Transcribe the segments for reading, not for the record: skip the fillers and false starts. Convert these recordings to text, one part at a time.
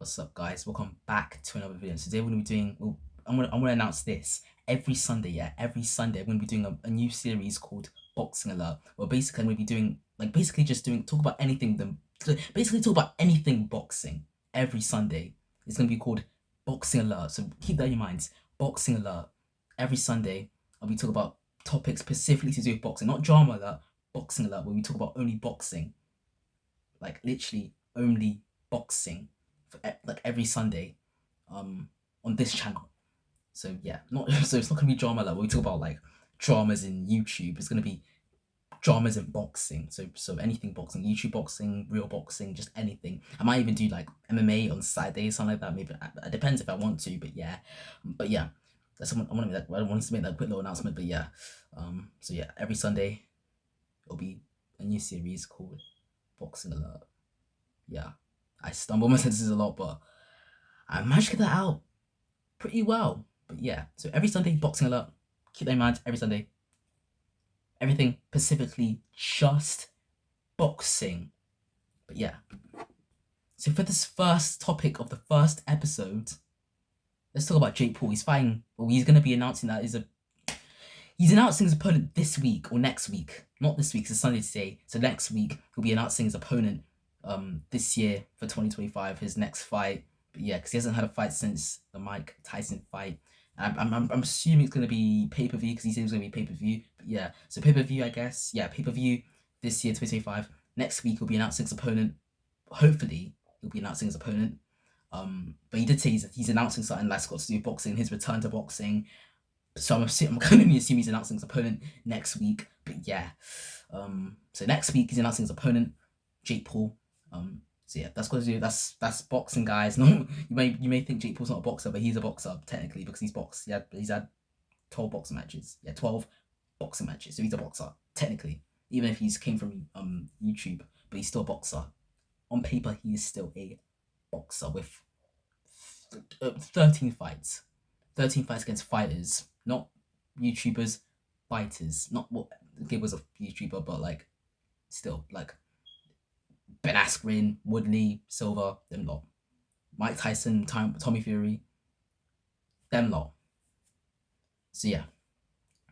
What's up, guys? Welcome back to another video. Today we're gonna be doing. Well, I'm gonna announce this every Sunday. Yeah, every Sunday I'm gonna be doing a new series called Boxing Alert. Well, basically I'm gonna be doing basically just doing talk about anything. Basically talk about anything boxing every Sunday. It's gonna be called Boxing Alert. So keep that in your minds. Boxing Alert. Every Sunday I'll be talking about topics specifically to do with boxing, not drama alert. Boxing Alert, where we talk about only boxing, like literally only boxing for like every Sunday on this channel. So yeah, not so it's not gonna be drama like we talk about like dramas in YouTube. It's gonna be dramas in boxing. So anything boxing, YouTube boxing, real boxing, just anything. I might even do like MMA on Saturdays, something like that. Maybe it depends if I want to, but yeah. That's I want to make that. I wanted to make that quick little announcement, but yeah. So yeah, every Sunday it'll be a new series called Boxing Alert. Yeah, I stumble my sentences a lot, but I managed to get that out pretty well. But yeah, so every Sunday, Boxing Alert. Keep that in mind, every Sunday. Everything specifically just boxing. But yeah. So for this first topic of the first episode, let's talk about Jake Paul. He's fighting, well, he's going to be announcing that he's announcing his opponent this week or next week. Not this week, it's Sunday today. So next week, he'll be announcing his opponent this year for 2025, his next fight. But yeah, because he hasn't had a fight since the Mike Tyson fight. I'm assuming it's going to be pay-per-view because he said it was going to be pay-per-view. But yeah, so pay-per-view, I guess. Yeah, pay-per-view this year, 2025. Next week, he'll be announcing his opponent. Hopefully, he'll be announcing his opponent. But he did say he's announcing something that's got to do with boxing, his return to boxing. So I'm kind of assuming he's announcing his opponent next week. But yeah, so next week he's announcing his opponent, Jake Paul. So yeah, that's what to do. That's boxing, guys. No, you may think Jake Paul's not a boxer, but he's a boxer technically because he's boxed. Yeah, he's had 12 boxing matches. Yeah, 12 boxing matches. So he's a boxer technically, even if he's came from YouTube, but he's still a boxer. On paper, he is still a boxer with 13 fights. 13 fights against fighters, not YouTubers, fighters. Not what Gib was a YouTuber, but like still like Ben Askren, Woodley, Silva, them lot. Mike Tyson, Tommy Fury, them lot. So yeah,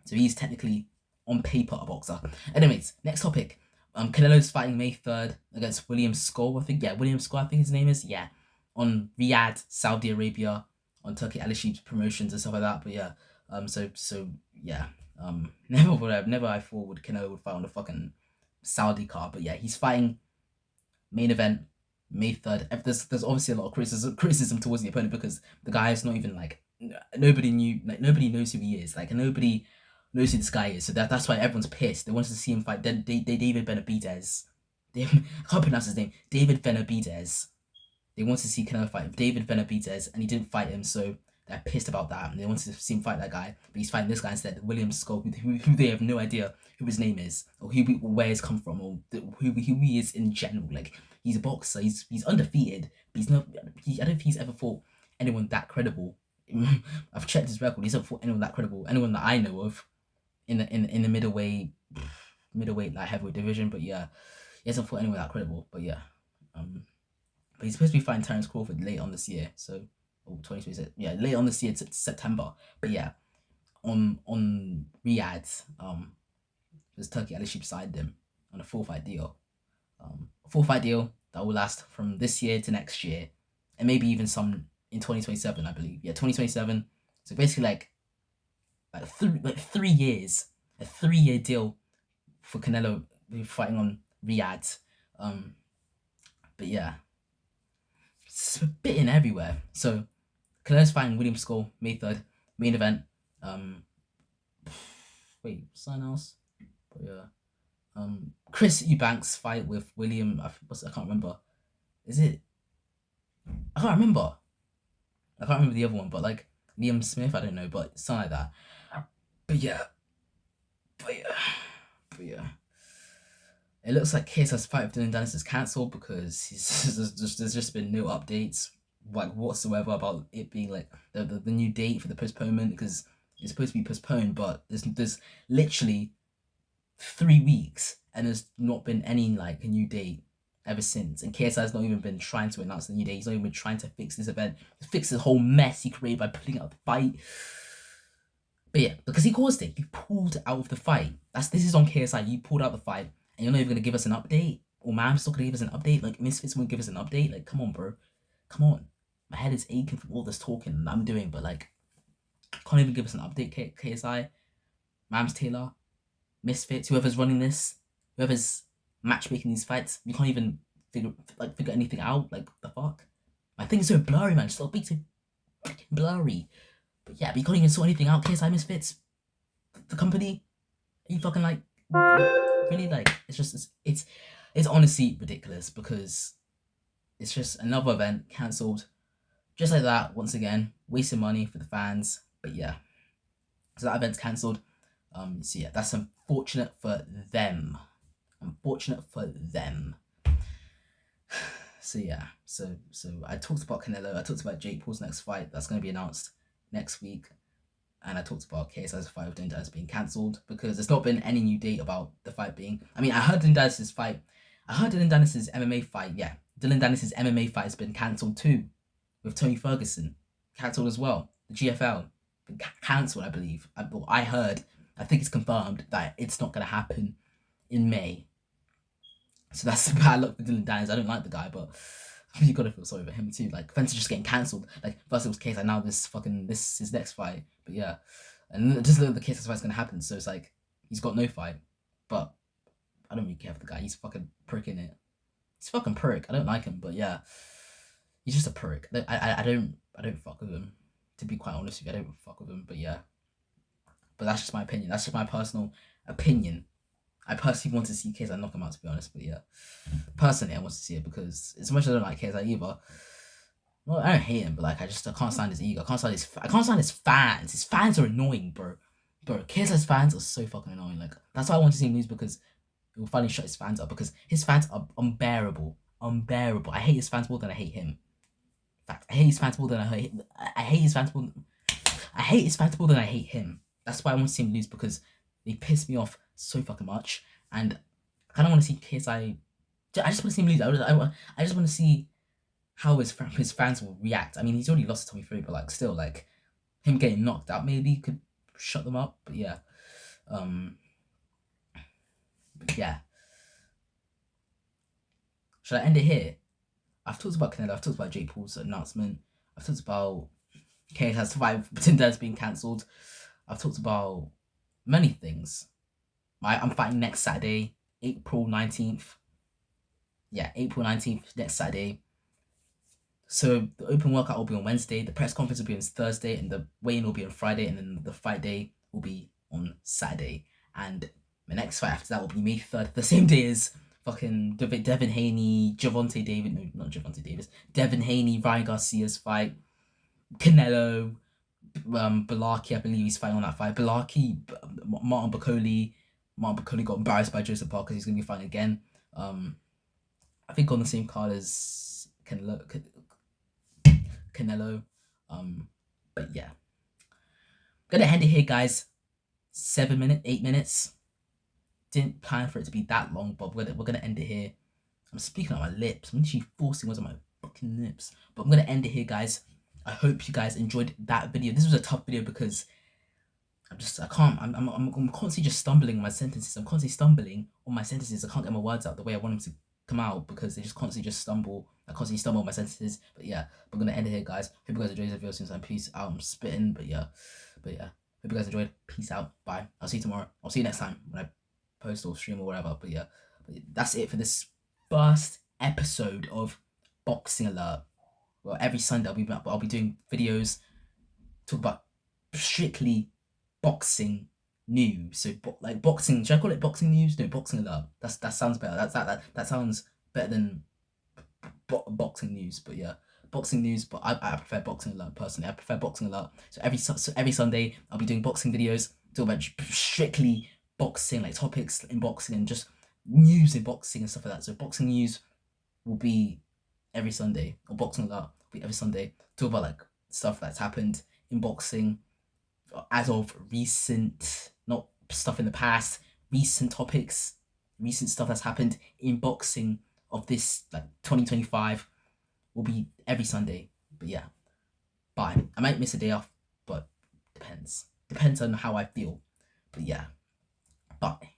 so he's technically on paper a boxer. Anyways, next topic. Canelo's fighting May 3rd against William Skull. I think William Skull. I think his name is on Riyadh, Saudi Arabia, on Turkey Ali Sheep's promotions and stuff like that. But yeah, so yeah, never I thought would Canelo would fight on the fucking Saudi card. But yeah, he's fighting main event May 3rd. There's obviously a lot of criticism towards the opponent because the guy is not even like nobody knows who he is. Like nobody knows who this guy is. So that's why everyone's pissed. They wanted to see him fight David Benavidez. I can't pronounce his name. David Benavidez. They wanted to see Canelo fight David Benavidez, and he didn't fight him, so they're pissed about that. And they wanted to see him fight that guy, but he's fighting this guy instead, William Skull, who they have no idea who his name is, or where he's come from, or who he is in general. Like he's a boxer, he's undefeated, but I don't think he's ever fought anyone that credible. I've checked his record. He's never fought anyone that credible, anyone that I know of, in the middleweight like heavyweight division. But yeah, he hasn't fought anyone that credible. But yeah, but he's supposed to be fighting Terence Crawford late on this year, so 2026. Yeah, late on this year to September. But yeah, on Riyadh, there's Turkey Ali Sheep signed him on a 4-fight deal. A 4-fight deal that will last from this year to next year, and maybe even some in 2027, I believe. Yeah, 2027. So basically, like 3 years, a 3-year deal for Canelo fighting on Riyadh. But yeah, it's a bit in everywhere. So Canelo's fighting William Skull May 3rd, main event. Wait, something else? But yeah. Chris Eubanks fight with William. I can't remember. Is it? I can't remember. I can't remember the other one, but like Liam Smith, I don't know, but something like that. But yeah. It looks like KSI's fight with Dylan Dennis is cancelled because there's just been no updates like whatsoever about it being like the new date for the postponement, because it's supposed to be postponed, but there's literally 3 weeks and there's not been any like a new date ever since. And KSI has not even been trying to announce the new day. He's not even been trying to fix this event, fix this whole mess he created by pulling out the fight. But yeah, because he caused it, you pulled out of the fight. This is on KSI. You pulled out the fight, and you're not even gonna give us an update. Or Mam's not gonna give us an update. Like Misfits won't give us an update. Like, come on, bro, come on. My head is aching from all this talking that I'm doing, but like, can't even give us an update. KSI, Mams Taylor, Misfits, whoever's running this, whoever's matchmaking these fights, you can't even figure anything out. Like, the fuck? My thing is so blurry, man. Stop being so blurry. But yeah, but you can't even sort anything out. KSI Misfits, the company. Are you fucking like really? Like, it's just it's honestly ridiculous, because it's just another event cancelled just like that once again, wasting money for the fans. But yeah, so that event's cancelled. So yeah, that's unfortunate for them. Unfortunate for them. So yeah, so I talked about Canelo. I talked about Jake Paul's next fight that's going to be announced next week, and I talked about KSI's fight with Dylan Dennis being cancelled, because there's not been any new date about the fight being. I mean, I heard Dylan Dennis's fight. I heard Dylan Dennis's MMA fight. Yeah, Dylan Dennis's MMA fight has been cancelled too, with Tony Ferguson, cancelled as well. The GFL been cancelled, I believe. I heard. I think it's confirmed that it's not going to happen in May. So that's bad luck for Dylan Dennis. I don't like the guy, but you gotta feel sorry for him too. Like, events are just getting cancelled. Like, first it was KSI, now this is his next fight. But yeah, and just look at the KSI fight's gonna happen. So it's like he's got no fight. But I don't really care for the guy. He's a fucking prick in it. He's a fucking prick. I don't like him, but yeah, he's just a prick. I don't fuck with him. To be quite honest with you, I don't fuck with him. But yeah, but that's just my opinion. That's just my personal opinion. I personally want to see KSI knock him out, to be honest. But yeah, personally, I want to see it, because as much as I don't like KSI either, well, I don't hate him, but like, I can't stand his ego. I can't stand his fans. His fans are annoying, bro. KSI's fans are so fucking annoying. Like, that's why I want to see him lose, because he will finally shut his fans up, because his fans are unbearable. Unbearable. I hate his fans more than I hate him. In fact, I hate his fans more than I hate him. I hate his fans more than I hate him. That's why I want to see him lose, because they piss me off so fucking much, and I kind of want to see KSI. I just want to see him lose. I just want to see how his fans will react. I mean, he's already lost to Tommy Fury, but like, still, like, him getting knocked out maybe could shut them up. But yeah, should I end it here? I've talked about Canelo. I've talked about Jake Paul's announcement. I've talked about KSI's fight that's being cancelled. I've talked about many things. I'm fighting next Saturday, April 19th. Yeah, April 19th, next Saturday. So the open workout will be on Wednesday, the press conference will be on Thursday, and the weigh-in will be on Friday, and then the fight day will be on Saturday. And the next fight after that will be May 3rd, the same day as fucking Devin Haney, Gervonta Davis, no, not Gervonta Davis, Devin Haney, Ryan Garcia's fight, Canelo, Belaki, I believe he's fighting on that fight. Belaki, Martin Bakole got embarrassed by Joseph Parker. He's gonna be fighting again. I think on the same card as Canelo. But yeah, gonna end it here, guys. 7 minutes, 8 minutes. Didn't plan for it to be that long, but we're gonna end it here. I'm speaking on my lips. I'm literally forcing words on my fucking lips. But I'm gonna end it here, guys. I hope you guys enjoyed that video. This was a tough video, because I'm constantly just stumbling on my sentences. I'm constantly stumbling on my sentences. I can't get my words out the way I want them to come out, because they just constantly just stumble. I constantly stumble on my sentences. But yeah, we're gonna end it here, guys. Hope you guys enjoyed this video. Since I'm peace out, I'm spitting. But yeah. Hope you guys enjoyed. Peace out. Bye. I'll see you tomorrow. I'll see you next time when I post or stream or whatever. But yeah, that's it for this first episode of Boxing Alert. Well, every Sunday I'll be doing videos talk about strictly boxing news. So like boxing. Should I call it boxing news? No, Boxing Alert. That sounds better. That sounds better than boxing news. But yeah, boxing news. But I prefer Boxing Alert personally. I prefer Boxing Alert. So every Sunday I'll be doing boxing videos. Talk about strictly boxing, like topics in boxing and just news in boxing and stuff like that. So boxing news will be every Sunday, or Boxing Alert will be every Sunday. Talk about like stuff that's happened in boxing as of recent, not stuff in the past, recent topics, recent stuff that's happened in boxing of this like 2025 will be every Sunday. But yeah, bye. I might miss a day off, but depends on how I feel. But yeah, bye.